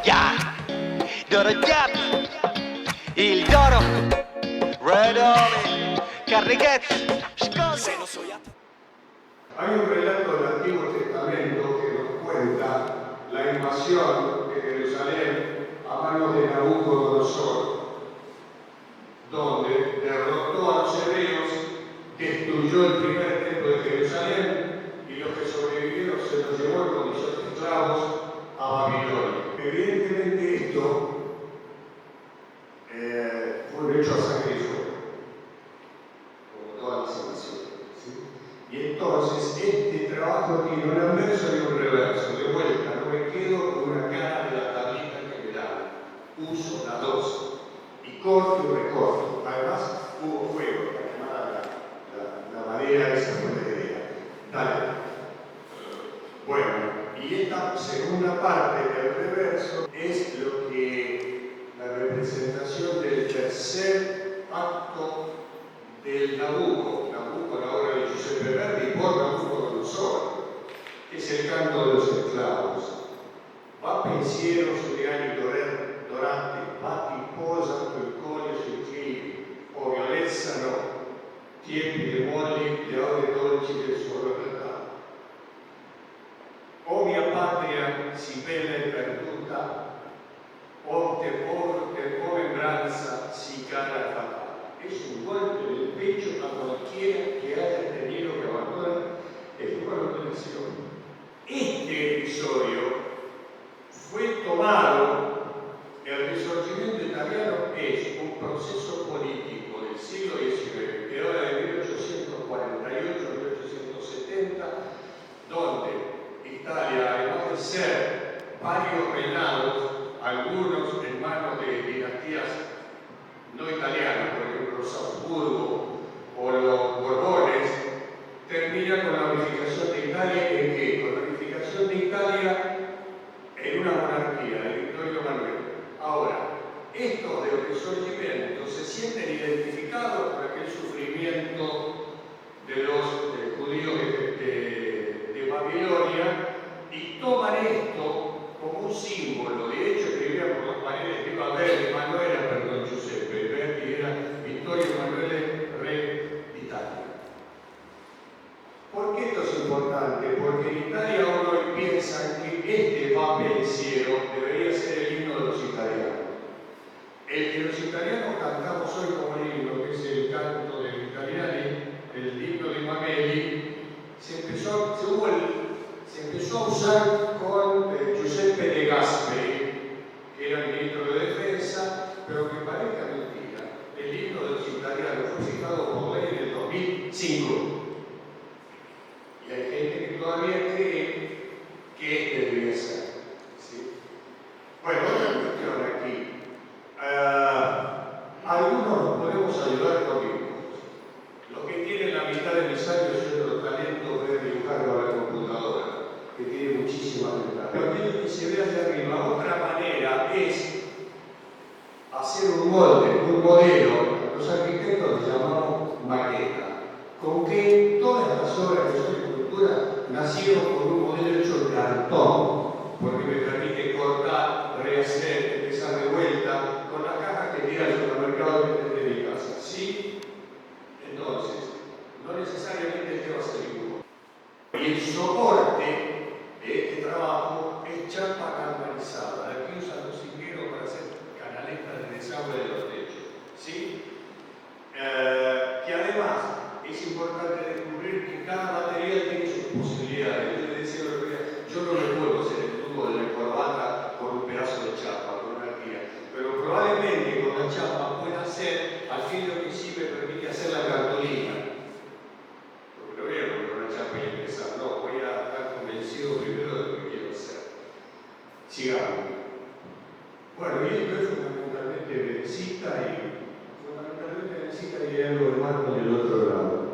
Ya, Dorothiat, il Doro, Red Army, Carriquet, Hay un relato del Antiguo Testamento que nos cuenta la invasión de Jerusalén a manos de Nabucodonosor, donde derrotó a los hebreos, destruyó el primer templo de Jerusalén y los que sobrevivieron se los llevó en condición de esclavos a Babilonia. Evidentemente esto fue un hecho a sangre y fuego, como todas las invasiones, ¿sí? Y entonces este trabajo tiene un anverso y un reverso. De vuelta, no me quedo con una cara de la tablita general. Uso la dos y corto y recorto. Además, hubo fuego para quemar la madera, esa fue la idea. Dale. Bueno, y esta segunda parte del reverso es lo que la representación del tercer acto del Nabucco, la obra de Giuseppe Verdi por Nabucodonosor, que es el canto de los esclavos. Va pensiero sugli anni doranti, fatti posa quel coglio sui cieli, o violezzano tiempi de molli le ore dolci del suo realtà. O mia patria si bella e perduta, o membranza si cara fatal. Es un golpe del pecho a cualquiera que haya tenido que abandonar el pueblo de nación. Este episodio fue tomado, el Risorgimento italiano es un proceso político del siglo XIX, que va de 1848 a 1870, donde Italia, además de ser varios reinados, algunos en manos de dinastías no italianas, por ejemplo los Habsburgo o los Borbones, termina con la unificación de Italia. ¿En qué? Con la unificación de Italia en una monarquía, de Vittorio Emanuele. Ahora, estos del Risorgimento se sienten identificados con aquel sufrimiento de los judíos de Babilonia y toman esto como un símbolo. De hecho, escribían por las paredes de Verdi, no era, perdón, Giuseppe Verdi, era Vittorio Emanuele, re de Italia. ¿Por qué esto es importante? Porque en Italia uno piensa que este va pensiero debería ser el himno de los italianos. El que los italianos cantamos hoy como himno, que es el canto del Italiani, el himno de Mameli, se empezó a usar con Giuseppe De Gasperi, que era ministro de Defensa, pero que parezca mentira, el himno de los italianos fue fijado por ley en el 2005. Y hay gente que todavía cree que este debería ser. ¿Sí? Bueno, otra cuestión aquí. Algunos nos podemos ayudar con dibujos. Los que tienen la mitad de mis años y otros talentos deben dibujarlo a la computadora, que tiene muchísimas ventajas. Pero aquello que se ve allá arriba, otra manera es hacer un molde, un modelo. Los arquitectos le llamamos maqueta, con que todas las obras que son nacieron con un modelo hecho de cartón, porque me permite cortar, rehacer, empezar de vuelta con la caja que tira al supermercado que de mi casa. ¿Sí? Entonces, no necesariamente lleva ese dibujo. Y el soporte de este trabajo es chapa galvanizada, la que usan los ingenieros para hacer canaletas de desagüe de los techos. ¿Sí? Que además es importante descubrir que cada material tiene sus posibilidades. Yo le decía el otro día, yo no le puedo hacer el tubo de la corbata con un pedazo de chapa, con una tira, pero probablemente con la chapa pueda hacer al fin lo que sí me permite hacer la cartulina. Porque no voy a poner una chapa y empezar, no, voy a estar convencido primero de lo que quiero hacer. Sigamos. Bueno, y esto es fundamentalmente Benesita y algo de marco del otro lado.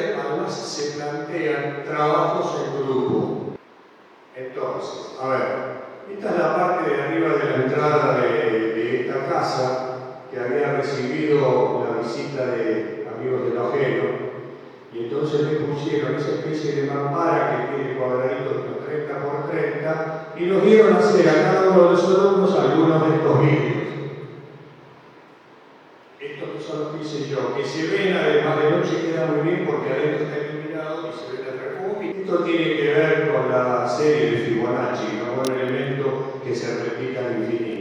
taller además se plantean trabajos en grupo. Entonces, a ver, esta es la parte de arriba de la entrada de esta casa que había recibido la visita de amigos de lo ajeno. Y entonces le pusieron esa especie de mampara que tiene cuadraditos de 30 por 30 y nos dieron a hacer a cada uno de los alumnos algunos de estos vídeos. Estos que son los que hice yo, que se ven además de noche, queda muy bien porque adentro está iluminado y se ve el refugio. Esto tiene que ver con la serie de Fibonacci, ¿no? Un elemento que se repite al infinito.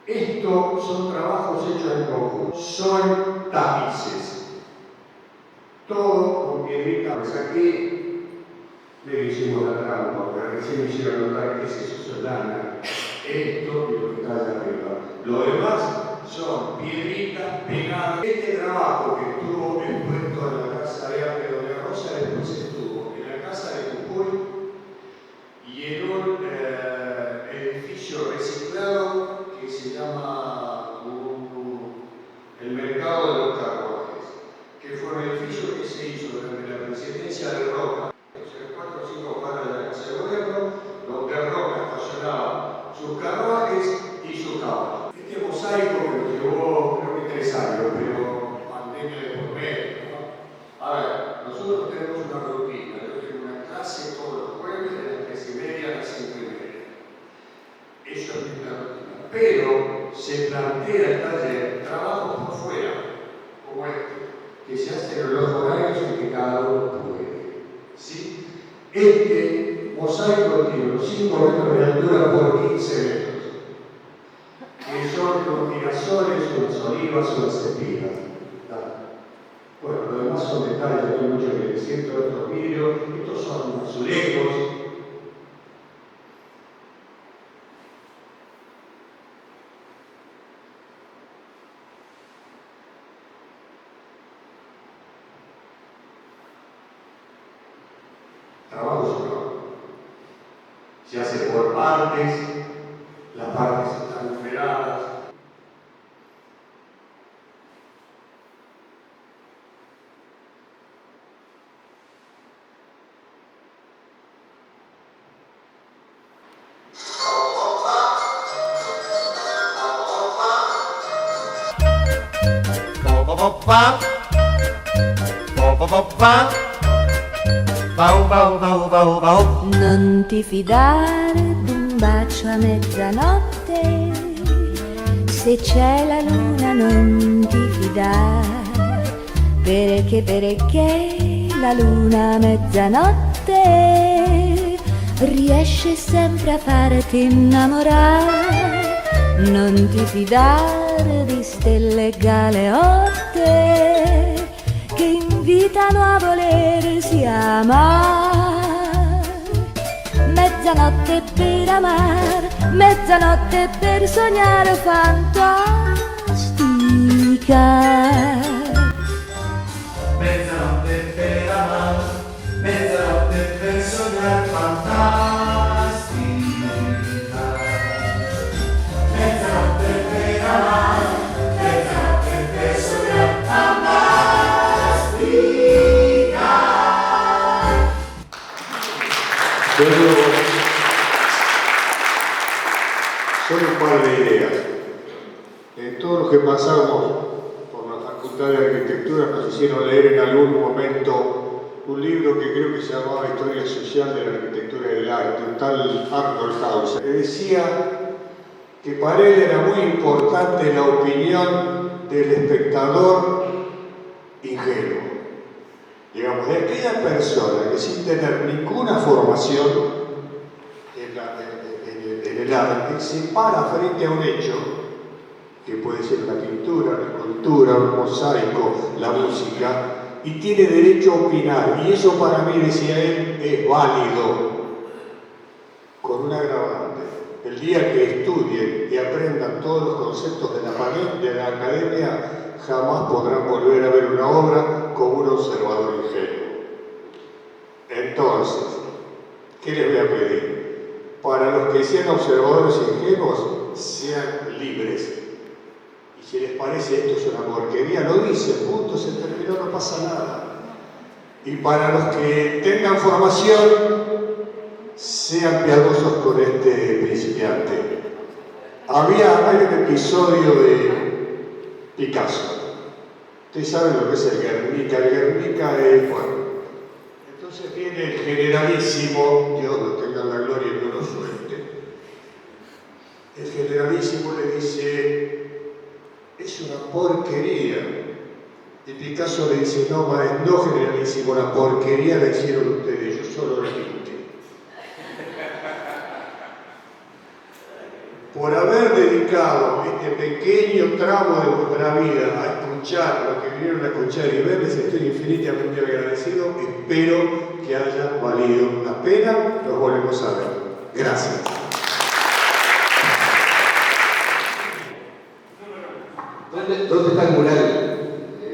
Estos son trabajos hechos en conjunto, son tapices. Todo con piedrita. Pues aquí le hicimos la trampa, porque recién me hicieron notar que es eso, es lana. Esto y lo que está allá arriba. Lo demás son piedritas pegadas. Este trabajo que estuvo expuesto en la Casa de Arte de Doña Rosa, después estuvo en la Casa de Jujuy y en un edificio reciclado que se llama el Mercado de los Carruajes, que fue un edificio que se hizo durante la presidencia de Roca, en 4 o 5 cuadras de la Casa de Gobierno, donde Roca estacionaba sus carruajes y sus caballos. Este mosaico que nos llevó, creo que 3 años, pero pandemia de por medio, ¿no? A ver, nosotros tenemos una rutina. Yo tengo una clase todos los jueves de las 3:30 a las 5:30. Eso es mi rutina. Pero se plantea el taller trabajos por fuera, como este, que se hacen en los horarios en que cada uno puede. ¿Sí? Este mosaico tiene unos 5 metros de altura por 15 metros, que son unos girasoles, unas olivas, unas espigas. Bueno, lo demás son detalles, no hay mucho que decir, todos estos vidrios, estos son azulejos. Trabajos no. Se hace por partes, las partes están numeradas. Non ti fidare d'un bacio a mezzanotte, se c'è la luna non ti fidare, perché la luna a mezzanotte riesce sempre a farti innamorare. Non ti fidare di stelle galeotte che invitano a volersi amare. Mezzanotte per amare, mezzanotte per sognare fantastica. Mezzanotte per amare, mezzanotte per sognare fantastica. Mezzanotte per amare, mezzanotte per sognare fantastica. Solo un par de ideas. Todos los que pasamos por la Facultad de Arquitectura nos hicieron leer en algún momento un libro que creo que se llamaba Historia Social de la Arquitectura y del Arte, un tal Arnold Hauser, que decía que para él era muy importante la opinión del espectador ingenuo. Digamos, de aquella persona que sin tener ninguna formación en el arte se para frente a un hecho que puede ser una pintura, una escultura, un mosaico, la música, y tiene derecho a opinar. Y eso para mí, decía él, es válido, con un agravante. El día que estudien y aprendan todos los conceptos de la academia, jamás podrán volver a ver una obra como un observador ingenuo. Entonces, ¿qué les voy a pedir? Para los que sean observadores ingenuos, sean libres parece esto es una porquería, lo dice, punto, se terminó, no pasa nada. Y para los que tengan formación, sean piadosos con este principiante. Hay un episodio de Picasso. Ustedes saben lo que es el Guernica. El Guernica es, bueno, entonces viene el generalísimo, Dios lo tenga en la gloria y no lo suelte. El generalísimo le dice, es una porquería. Y Picasso le dice, no, maestro, no generalísimo, la porquería la hicieron ustedes, yo solo la pinté. Por haber dedicado este pequeño tramo de vuestra vida a escuchar lo que vinieron a escuchar y ver, les estoy infinitamente agradecido. Espero que haya valido la pena. Nos volvemos a ver. Gracias. ¿Dónde está el mural?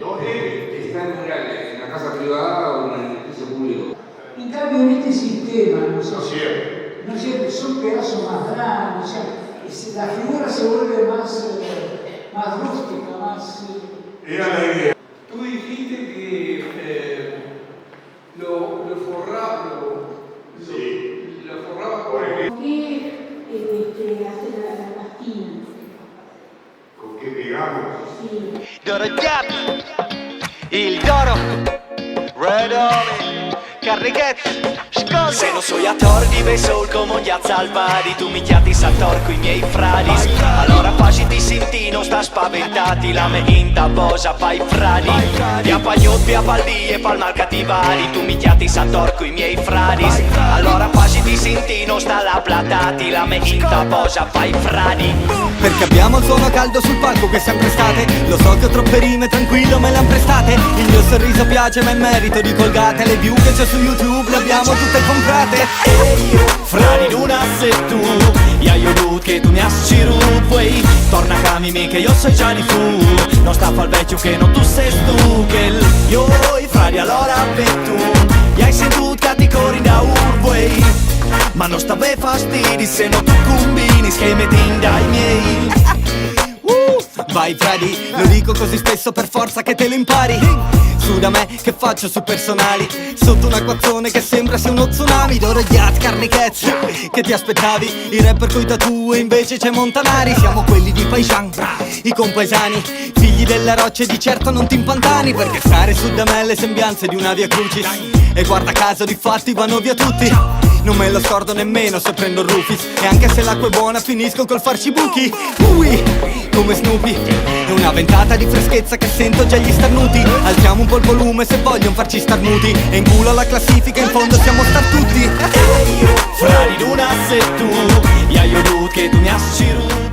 ¿Dónde? ¿Está el mural en la casa privada o en el edificio público? En cambio, en este sistema, ¿no No siempre. ¿no es cierto? Son pedazos más grandes, o sea, la figura se vuelve más rústica, más... Era la idea. Tú dijiste que lo forraba Por ejemplo, ¿Con qué hace la pastina? ¿con qué pegamos? Sí. Doroghiati, il Doro, Red Army, Carrighezzi, Scosa. Se non soy attor di Vesol come gli azzalvari, tu mi chiati s'attor coi miei fradi. Allora faciti sentino, sta spaventati, la me inta posa fai fradi. Via Pagliot, via Paldi e Palmar cattivari, tu mi chiati s'attor coi miei fradi. Allora faciti sentino, sta la platati, la me inta posa fai fradi. Perché abbiamo il suono caldo sul palco che è sempre estate. Lo so che ho troppe rime, tranquillo me le han prestate. Il mio sorriso piace ma è merito di Colgate. Le view che c'ho su YouTube le abbiamo tutte comprate. E io, fradi Luna se tu ja io lut che tu mi has cirut. Poi torna camimi che io sei già di fu. Non sta al vecchio che non tu sei tu. Che il io i fradi allora tu ja hai sentut che ti corri da urvoi. Ma non sta be fastidi se non tu combini schemi dai miei. Vai Freddy, lo dico così spesso per forza che te lo impari. Su da me che faccio su personali, sotto un acquazzone che sembra sia uno tsunami. Doroghiati, Carrighezzi, che ti aspettavi? I rapper coi tattoo e invece c'è Montanari. Siamo quelli di Paeshan, i compaesani, figli della roccia e di certo non ti impantani. Perché stare su da me è le sembianze di una via crucis. E guarda caso di fatti vanno via tutti. Non me lo scordo nemmeno se prendo Rufis. E anche se l'acqua è buona finisco col farci buchi. Ui, come Snoopy. È una ventata di freschezza che sento già gli starnuti. Alziamo un po' il volume se vogliono farci starnuti. E in culo alla classifica in fondo siamo star tutti. E io, fradi Luna se tu ja io lut che tu mi has cirut.